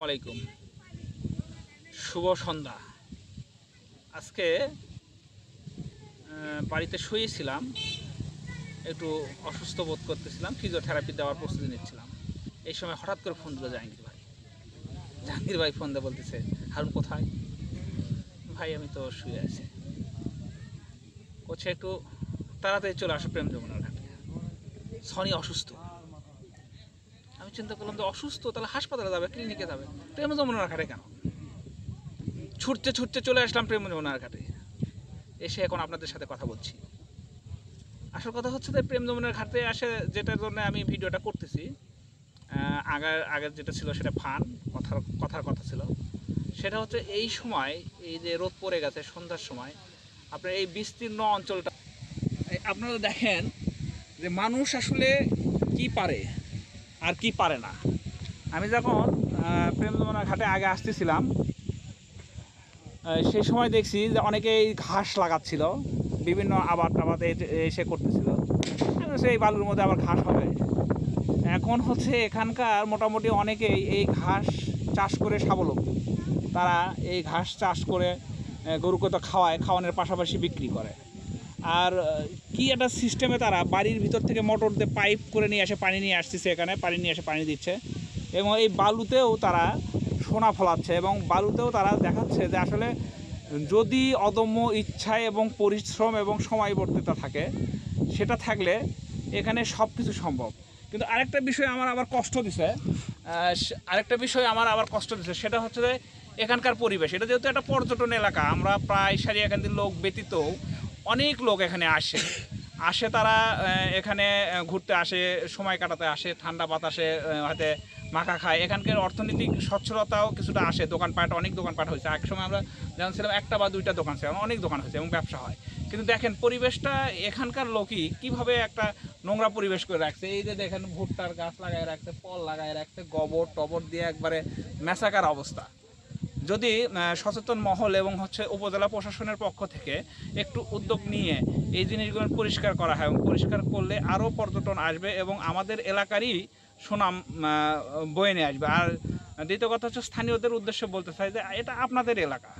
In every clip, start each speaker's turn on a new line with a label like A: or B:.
A: আলাইকুম, শুভ সন্ধ্যা। আজকে বাড়িতে শুয়েছিলাম, একটু অসুস্থ বোধ করতেছিলাম, ফিজিওথেরাপি দেওয়ার প্রস্তুতি নিচ্ছিলাম। এই সময় হঠাৎ করে ফোন দিল জাহাঙ্গীর ভাই ফোন দিয়ে বলতেছে, হারুন কোথায়? ভাই আমি তো শুয়ে আছি। একটু তাড়াতাড়ি চলে আসো প্রেম যমুনার ঘাটে, সনি অসুস্থ। আমি চিন্তা করলাম যে অসুস্থ তাহলে হাসপাতালে যাবে, ক্লিনিকে যাবে, প্রেম যমুনার ঘাটে কেন? ছুটতে ছুটতে চলে আসলাম প্রেম যমুনার ঘাটে, এসে এখন আপনাদের সাথে কথা বলছি। আসল কথা হচ্ছে যে প্রেম যমুনার ঘাটে আসে যেটার জন্য আমি ভিডিওটা করতেছি, আগের যেটা ছিল সেটা ফান কথার কথা ছিল। সেটা হচ্ছে এই সময়, এই যে রোদ পড়ে গেছে সন্ধ্যার সময়, আপনার এই বিস্তীর্ণ অঞ্চলটা আপনারা দেখেন যে মানুষ আসলে কি পারে আর কি পারে না। আমি যখন প্রেম যমুনার ঘাটে আগে আসতেছিলাম, সেই সময় দেখছি যে অনেকেই ঘাস লাগাচ্ছিল, বিভিন্ন আবাদ টাবাদ এসে করতেছিল। সেই বালুর মধ্যে আবার ঘাস হবে। এখন হচ্ছে এখানকার মোটামুটি অনেকেই এই ঘাস চাষ করে স্বাবলম্বী। তারা এই ঘাস চাষ করে গরুকে তো খাওয়ানোর পাশাপাশি বিক্রি করে। আর কি একটা সিস্টেমে তারা বাড়ির ভিতর থেকে মোটর দিয়ে পাইপ করে নিয়ে আসে, পানি নিয়ে আসতেছে, এখানে পানি নিয়ে এসে পানি দিচ্ছে, এবং এই বালুতেও তারা সোনা ফলাচ্ছে, এবং বালুতেও তারা দেখাচ্ছে যে আসলে যদি অদম্য ইচ্ছায় এবং পরিশ্রম এবং সময়বর্তিতা থাকে, সেটা থাকলে এখানে সব কিছু সম্ভব। কিন্তু আরেকটা বিষয় আমার আবার কষ্ট দিছে, সেটা হচ্ছে যে এখানকার পরিবেশ। এটা যেহেতু একটা পর্যটন এলাকা, আমরা প্রায় সারিয়াকান্দির লোক ব্যতীত অনেক লোক এখানে আসে তারা এখানে ঘুরতে আসে, সময় কাটাতে আসে, ঠান্ডা বাতাসে হাতে মাখা খায়। এখানকার অর্থনৈতিক সচ্ছলতাও কিছুটা আসে, অনেক দোকানপাট হয়েছে। এক সময় আমরা যেমন ছিলাম একটা বা দুইটা দোকান ছিল, অনেক দোকান হয়েছে এবং ব্যবসা হয়। কিন্তু দেখেন পরিবেশটা এখানকার লোকই কীভাবে একটা নোংরা পরিবেশ করে রাখছে। এই যে দেখেন ভুট্টার গাছ লাগায় রাখছে, ফল লাগায় রাখছে, গোবর টবর দিয়ে একবারে মেসাকার অবস্থা। যদি সচেতন মহল এবং উপজেলা প্রশাসনের পক্ষ থেকে একটু উদ্যোগ নিয়ে এই জিনিসগুলো পরিষ্কার করা হয়, এবং পরিষ্কার করলে আরও পর্যটন আসবে এবং আমাদের এলাকারই সুনাম বয়ে নিয়ে আসবে। আর দ্বিতীয় কথা হচ্ছে, স্থানীয়দের উদ্দেশ্যে বলতে চাই যে এটা আপনাদের এলাকা।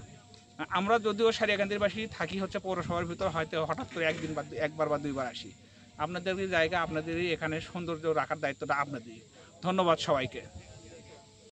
A: আমরা যদিও সারিয়াকান্দিরবাসী থাকি পৌরসভার ভিতর, হয়তো হঠাৎ করে একবার বা দুইবার আসি। আপনাদের জায়গা, আপনাদেরই এখানে সৌন্দর্য রাখার দায়িত্বটা আপনাদেরই। ধন্যবাদ সবাইকে।